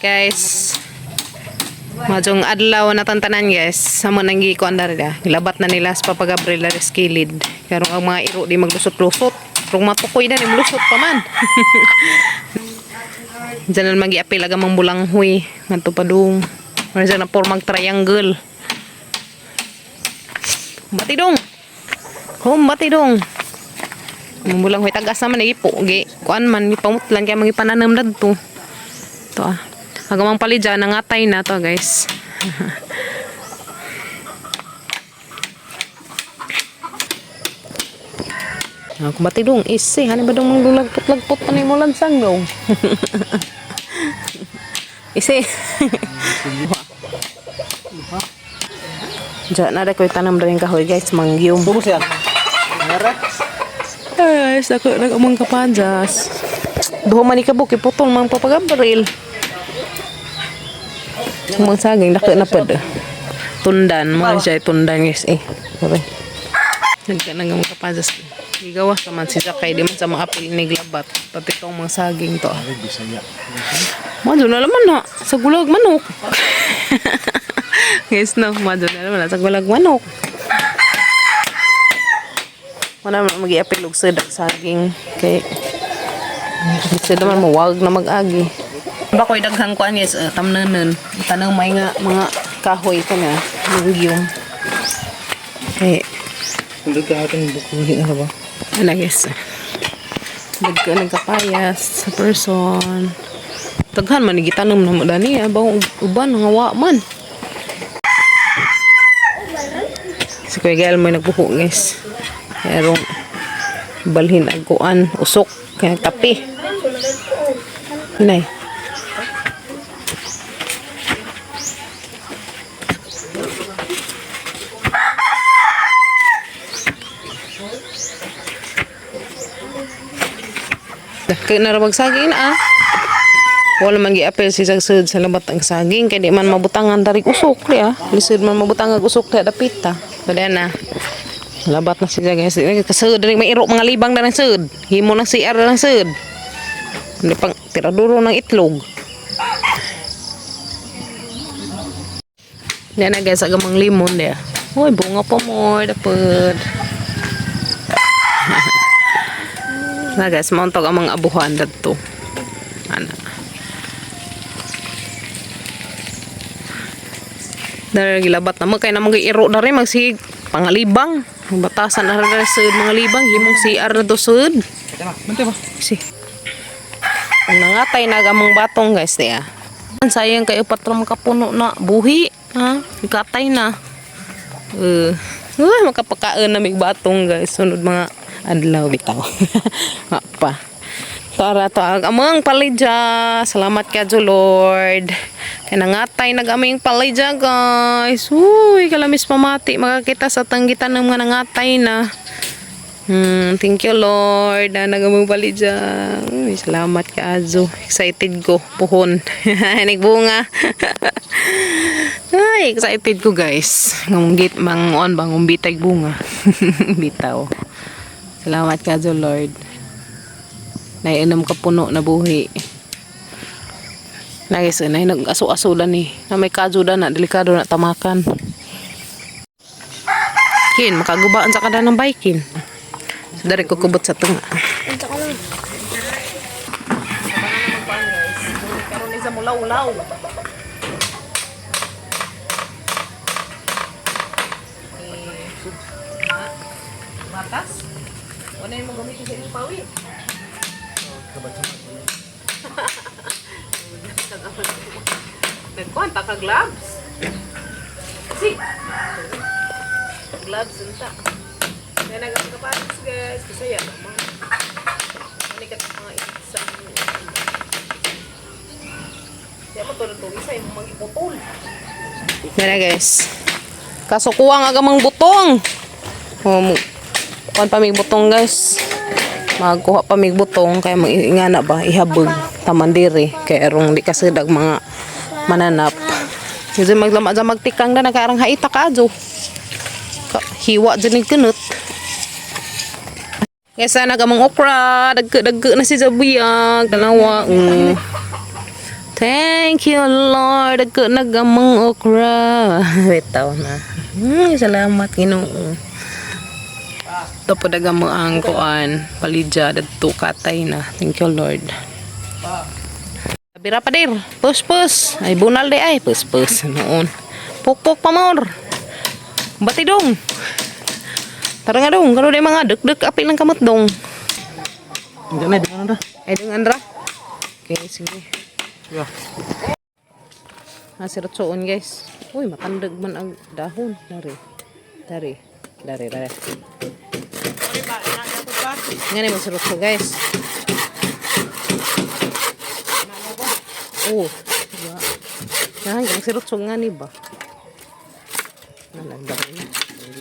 guys. Majong adlaw na tantanan guys. Samo nang gikuan dari da. Ilabat na nila sa Papa Gabriel dari skilid. Karong ang mga iro di maglusot-lusot. Rong matukoy na ni lusot pa man. Diyan na magi-apil aga mang bulanghoy ngadto pa dong. Mara na pormag triangle. Bati dong. Bati dong. Bulanghoy tagas naman ipo gi. Kuan man ipamutlan kay mangipananam dadto. To ah. Agamang palidya nangatay na to guys. Ako bati dong isi hani ba dong manglulagpot-lagpot pa ni mo lansang dong. Isi. Diyan na da ko tanam daring kahoy guys mangyum. Bubos yan. Meron. Guys, ako nag-amang kapanjas. Duho man ikabuk iputol mang Papa Gabriel. Mang saging dako na pud. Tundan mo siya tundan guys eh. Okay. Nagkanang mga kapanjas. Gigawas naman si Zakay di man sa mga apil ni glabat. Pati tong mga saging to. Ay, Bisaya. Mado na naman na sa gulag manok. Guys no, mado na naman sa gulag manok. Wala naman mag-iapil og sedak saging kay isa naman mawag na mag-agi. Bakoy daghang kuan guys, tamnanon. Tanang may nga mga kahoy ko na, yung okay. Hindi ka ating bukuhin na ba? Ano guys? Dagka nagkapayas sa person. Daghan man gitanong na mo dani, bang uban nga wa man. Si Kuya Gael may nagbuho guys. Pero balhin ang kuan, usok, kaya kape. Hinay. Kaya naramag saging na ah. Wala man gi-apel si sagsud sa labat ang saging. Kaya di man mabutangan dari usok di ah. Lisod man mabutangan usok di adapita. Kada na. Labat na siya guys. Kasud rin may iro mga libang na ng sud. Himo ng CR ng sud. Hindi pang tiraduro ng itlog. Yan na guys, agamang limon dia. Uy, bunga pa mo. Dapat. Na guys, mauntog ang mga abuhan dito. Ano. Dari gilabat na mo. Kaya namang iro na rin. Magsig pangalibang. Batasan na rin sa mga libang. Himong CR na to sud. Mantay ba? Si. Ang nangatay na gamang batong guys. Diya. Sayang kayo patram kapuno na buhi. Ha? Ikatay na. Makapakaon na may batong guys. Sunod mga adlaw bitaw. Pa. Tara to amang palidya. Salamat ka jo Lord. Kaya nangatay nagaming palidya guys. Uy, kalamis pamati makakita sa tanggitan ng mga nangatay na. Thank you Lord. Nagaming palidya. Uy, salamat ka ajo. Excited ko puhon. Nagbunga. Ay, excited ko guys. Ngunggit mangon bang umbitay bunga. Bitaw. Salamat ka jo Lord. Naiinom ka puno na buhi. Na guys, nag-aso-asulan ni. Na may kajuda na, delikado na tamakan. Kin, makagubaan sa kada ng bikin. So, dari ko kubot sa tunga. Karon isa mulaw-ulaw. Batas? Ano yung mo gamitin sa inyong pawi? Nagkuhan, taka gloves. Si. Gloves unta. Kaya nagamit ka paris guys. Kasi yan naman. Manikat mga isang. Kaya mo tulad-tulad isa yung mga iputol. Kaya guys. Kasukuha nga gamang butong. Kuhan pa may butong guys. Magkuha pa mig butong kaya ingana ba ihabog tamandiri kay erong di kasedag mga mananap. Kasi maglama sa magtikang na nakarang haita kadyo. Hiwa dyan yung kunot. Kesa nagamang okra, dagke na si Zabiyag, dalawa. Thank you, Lord. Ako nagamang okra. Bitaw na. Salamat, Ginoo. Ito po dagamang ang kuan. Palidya, dadto katay na. Thank you, Lord. Bira pa dir. Pus. Ay, bunal de ay. Pus. Noon. Pukpuk pa more. Bati dong. Tara nga dong. Kano de mga dek apil ng kamot dong. Hindi na, di mo na. Ay, dengan ra. Okay, sige. Yeah. Sirotsoon guys. Uy, matandag man ang dahon. Dari. Nga mo sirotso guys. Oh. Ya. Nah, yang sirotso nga ni ba? Nalandag na.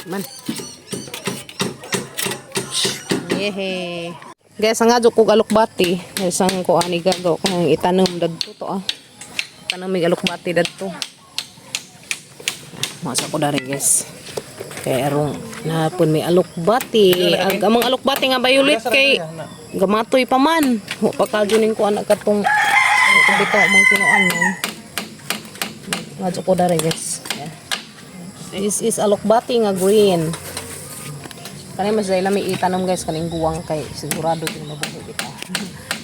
Man. Yehe. Guys, ang adyo ko galukbati. Isang ko ani gagaw kung itanom dadto to ah. Tanong may galukbati dadto. Masa ko dari guys. Kay arong nahapon may alukbati. Amang alukbati nga violet kay gamatoy pa man. Wa pa kajuning ko anak katong bitaw mong tinuan man. Adyo ko dari guys. This is alukbati nga green. Kani mas dahil may itanom guys kaning guwang kay sigurado din mabuhi kita.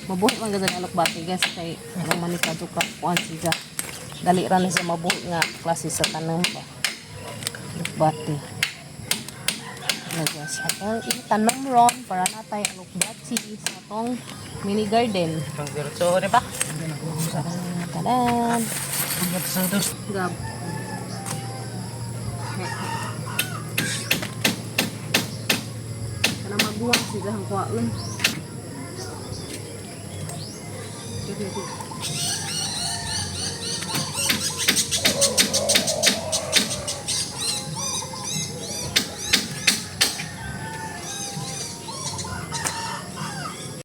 Mabuhi man gazan alokbati guys kay anong manika duka kuan siya. Dali ra ni sa mabuhi nga klase sa tanom pa. Alokbati. Guys, atong itanom ron para natay alokbati sa atong mini garden. Ang dirto rin ba? Tadan. Gab. Buang sih dah kuaun.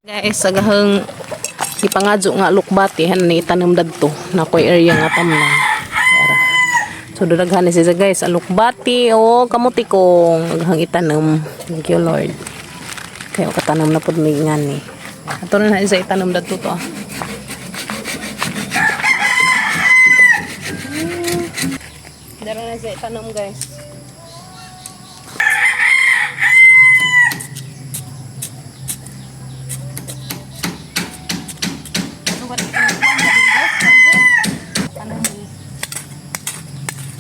Guys, sagahang ipangadyo nga alukbati han ni tanom dadto na koy area nga tamnan. So daghan ni siya guys alukbati o kamuti kong aghang itanom. Thank you Lord. Kaya katanam na po mingan ni. Ato na isa itanam dadto to. Dara na isa itanam guys. Ano ba ito? Tanam ni.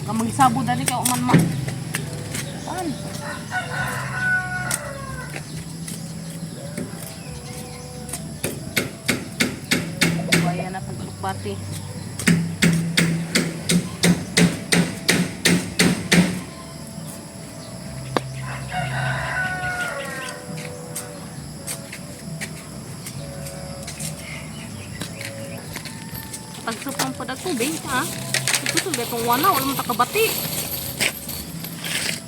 Gamang isabo dali ka uman ma. Tan. Ayan na pagbalukbati. Tagsupang po na tubig ha. Ito ba itong wana? Wala mo takabati.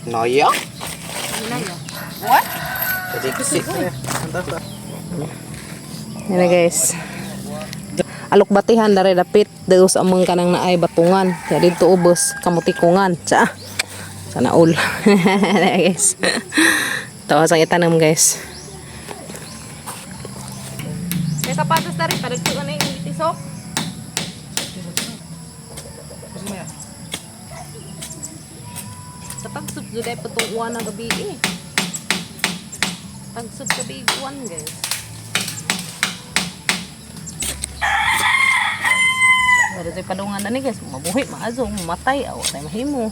Naya? Naya? What? Jadi kisik. Yan na guys. Alukbatihan dari dapit deus among kanang naay batungan. Kaya dito ubos kamutikungan. Sana all. Guys. Tawa sang itanam guys. May kapatos dari padagto na yung itisok. Sa pagsup jud ay patong uwan na gabi eh. Pagsup gabi uwan guys. Pero tayo padungan na ni guys, mabuhi, maazong, matay, awa tayo mahimo.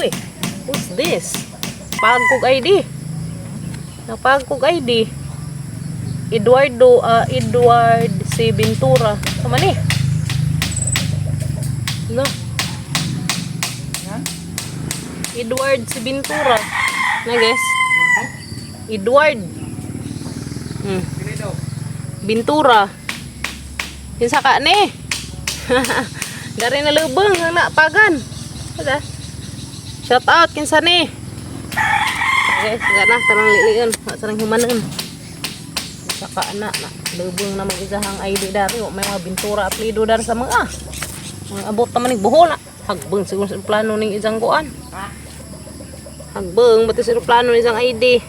Uy, what's this? Pagkog ID. Napagkog ID. Edward C. Ventura. Sama ni? No? Edward si Ventura. Na guys. Edward. Ventura. Kinsa ka ni? Dari na lubang ang napagan. Ada. Shout out kinsa ni? Guys, gana tarang lilian, sarang himanan. Kinsa ka na lubang na mag-isahang ID dari may mga Ventura apelyido dar sa mga. Mga abot naman ni buhol na. Hagbang siguro sa plano ning isang kuan. Hagbeng bato sa plano ni isang ID.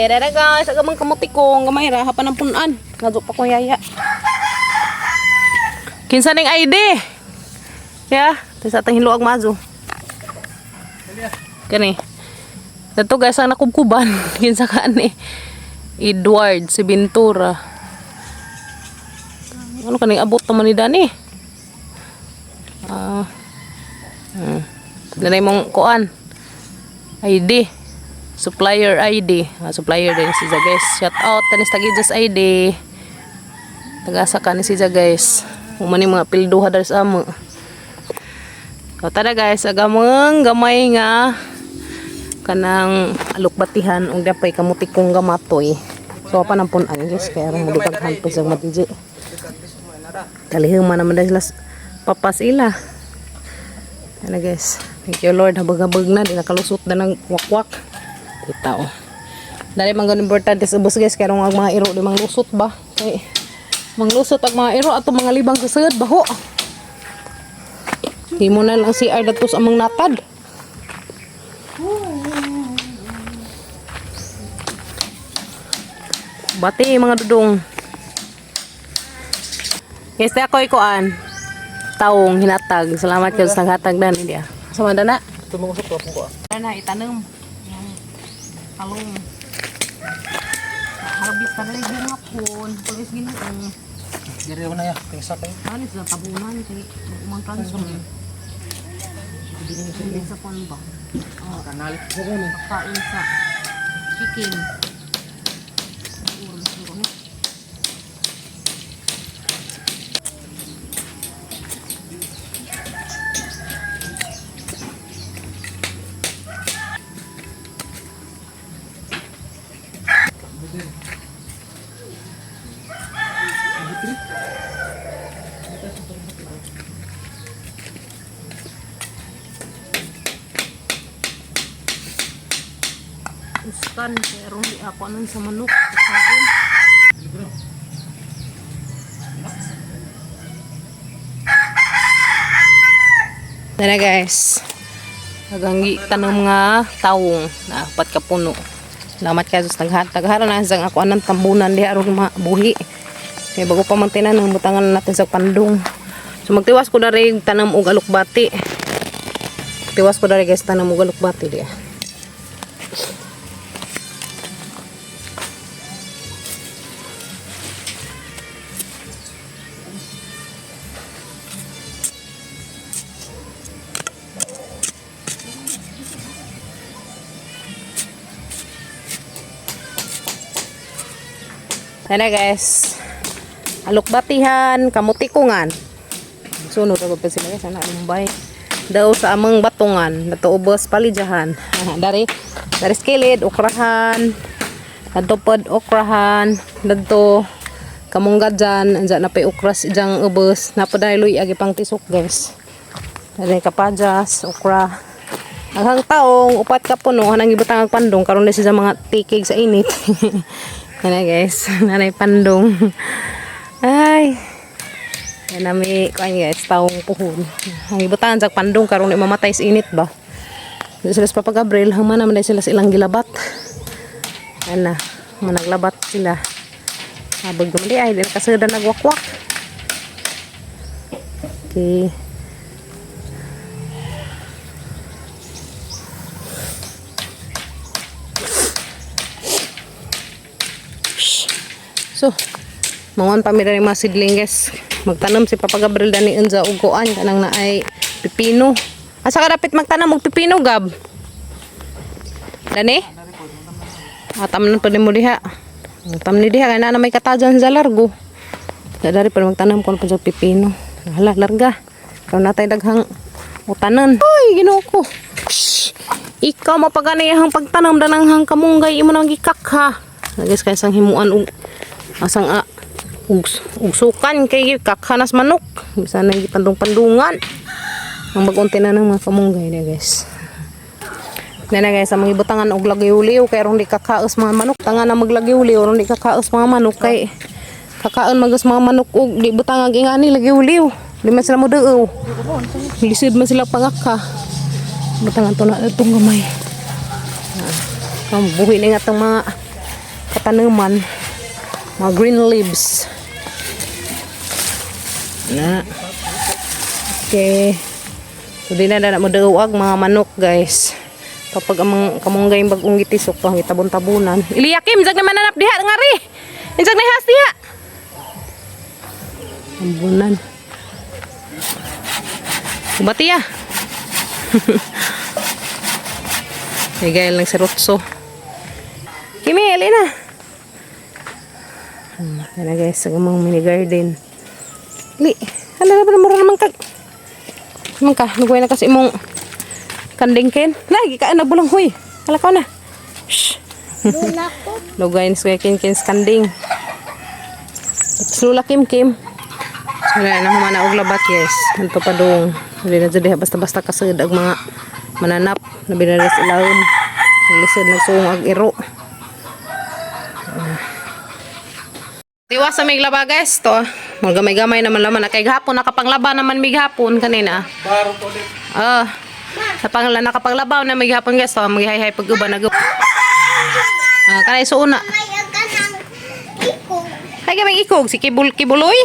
Dada guys, agamang kamuti ko, gamay ra hapan ang punan. Ngadto pa ko yaya. Kinsa ning ID? Ya, sa atong hiluag mazo. Kani. Dato guys ang nakubkuban. Kinsa ka ni? Edward si Ventura. Ano kaning abot naman ni Dani? Nanay mong kuan. ID. Supplier ID. Supplier din si guys. Shout out tanis tagijas ID. Tagasa ka ni siya guys. Kung man mga pilduha dari sa amo. O tada guys, agamang gamay nga kanang alukbatihan ug dapay kamuti kong gamatoy. So pa nampun ani guys kaya ra mudaghan pa sa matiji. Kalihim man naman sila papas ila. Ano guys. Thank you Lord, habag-habag na di nakalusot na ng wakwak. Kita oh. Dali man gani importante sa bus guys kaya ang mga iro di manglusot ba. Kay manglusot ang mga iro ato mga libang sa sud baho. Himo na lang si dato sa among natad. Bati mga dudong. Guys, ako ikuan. Taong hinatag. Salamat kayo sa hatag dan dia. Sama dana. Tumungusok ko po. Na itanam. Talong. Harabis ka rin yung hapon. Pulis ginoon. Diri na ya, tingsa kay. Ano sa tabunan kay umang transfer. Hindi sa pan ba? Kanal. Pagkain sa chicken. Uskan pero di ako anong sa manok kain. Dara guys. Naganggi tanong nga tawong na apat ka puno. Salamat kayo sa naghatag. Hara na sang ako anang tambunan di aron mabuhi. Kaya bago pa mantinan ang butangan natin sa pandong. So magtiwas ko na rin tanam og alukbati. Tiwas ko na rin guys tanam og alukbati dia. Yan guys. Alukbatihan, kamutikungan. Sunod ako pa sila guys. Sana lumbay. Daw sa amang batungan. Dato ubos palijahan. Dari skilid, okrahan. Dato pod okrahan. Dato kamungga dyan. Andiyan na pa ukras dyan ubos. Napoday luy agi pang tisok guys. Dari kapajas, okra. Aghang taong upat ka puno. Hanang ibutang ang pandong. Karoon na siya mga tikig sa init. Yan guys, nanay pandong. Ay. Yan nami kuan guys, taong puhon. Ang ibutan sa pandong karon ni mamatay sa init ba. Di sila sa Papa Gabriel, hangman naman sila ilang gilabat. Yan na, managlabat sila. Habag naman di ay, di kasada nagwakwak. Okay. So, mangon pa mi rin mga sidling guys. Magtanam si Papa Gabriel dani unza ugoan kanang naay pipino. Asa ka dapat magtanam og pipino gab? Dani? Atam na pud mo diha. Atam ni diha kana na may katajan sa largo. Dari pa magtanam kon sa pipino. Hala larga. Karon natay daghang utanan. Ay, Ginoo ko. Ikaw mapaganayang pagtanam danang hang kamunggay imo nang gikakha. Guys kay sang himuan og asang ugsukan kay kakhanas manok bisa na pandung-pandungan ang bagunti na ng mga kamunggay na guys na guys ang mga ibutangan og lagyo-liw kay ron di kakaos mga manok tangan na maglagyo-liw ron di kakaos mga manok kay kakaon magus mga manok og di butang ang ingani lagyo-liw Di man sila mo deo. Lisod man sila pangaka. Batangan to na itong gamay. Buhi na nga itong mga katanaman. Mga green leaves. Na. Okay. So di na mo deo mga manok guys. Kapag amang kamunggay bagong gitisok to, gitabon-tabunan. Iliyakim, jag naman nanap diha ngari. Injag na has diha. Ambunan. Bati ya. Higay lang si Rotso. Kimi, alina. Yan guys, ang mga mini garden. Li, hala na ba naman kag. Naman ka, nagway na kasi imong kandingkin. Lagi ka na bulang huy. Hala ka na. Shh. Lugay ni kin kanding. Sula kim. Wala na humana og labat guys. Anto pa dong. Dili na jud basta-basta kasud ang mga mananap na binaras ilawon. Lisod nagsuong ag iro. Tiwas sa miglaba guys to. Magamay-gamay naman laman kay gahapon nakapanglaba naman mighapon kanina. Baro po ulit. Sa pangla nakapaglabaw na mighapon guys to. Maghihay pag-uban nag. Kanay suuna. Ay gamay ikog si kibuloy.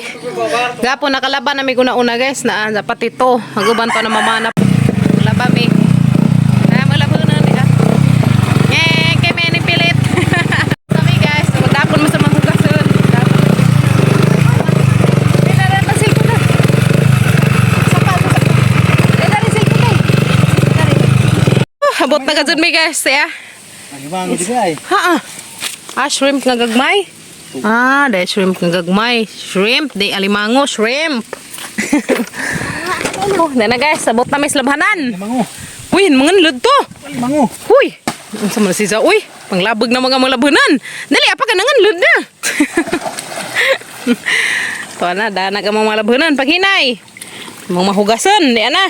Gapon nakalaban na may una guys na dapat ito. Maguban to na mamana. Laba mi. Malabo na ni kay may ni pilit. Sabi guys, magdapon mo sa mahugason. Dala na silko na. Dala silko na. Habot na gajud mi guys ya. Alimango digay. Shrimp nga gagmay. Dahil shrimp nga gagmay. Shrimp, di alimango, shrimp. Na guys, sabot na may slabhanan. Alimango. Uy, mga nalod to. Alimango. Uy, ang sama na si Za. Uy, panglabog na mga labunan. Dali, apa ka nangan lod na. Ito na, dana ka mga labunan. Paghinay. Mga mahugasan, di na.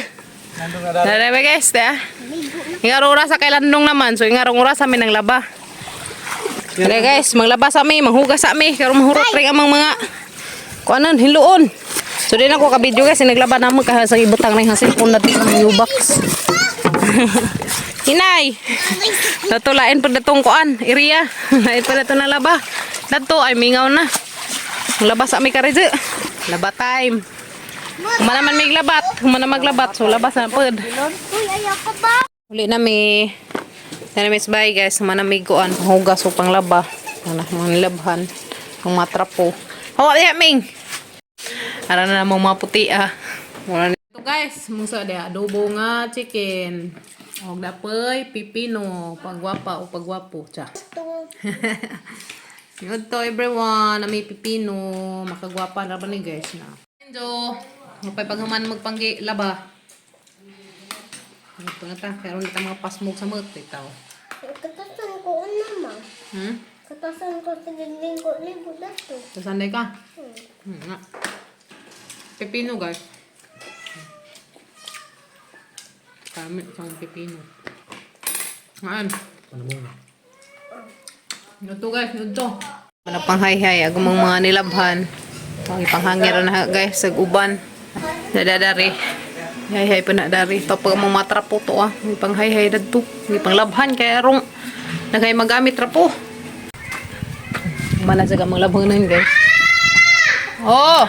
Dali ba guys, di ingarong oras sa kailandong naman. So, ingarong oras sa amin ng laba. Dali guys, maglaba sa amin, manghugas sa amin. Kaya mahurot rin amang mga kuanan, hiluon. So, din ako ka-video guys, naglaba naman kahit ibutang na yung hasilpon natin ng U-box. Hinay! Natulain pa datong kuan, area. Lain pa dato na laba. Dato ay mingaw na. Laba sa amin karidyo. Laba time. Humana man may labat. Humana maglabat. So, labas na po. Uy, ayaw ka ba? Uli na may bye guys. Humana may kuan. Hugas o pang laba. Mga nilabhan. Mga matrapo. Hawa diya, Ming! Ara na namang mga puti Ito guys. Musa diya. Adobo nga chicken. Og dapoy pipino, pagwapa o pagwapo cha. Good to everyone, na may pipino, makagwapa na ba ni guys na. Enjo, mapay paghaman magpanggi laba. Ito na ta, karon ta mga pasmog sa mut itaw. Katasan ko naman. Katasan ko sa dinding ko libo dato. Sanday ka? Nga. Pipino guys. Kami isang pipino. Maan. Ito guys, ito. Ano pang hay-hay, agumang mga nilabhan. Ipanghangir na guys, sa uban. Dadadari. Hay-hay pa na dari. Ito pag mga matrapo to Ipang hay-hay na ito. Ipanglabhan kaya rong nagay magamit trapo. Mana sa gamang labhan na guys. Oh!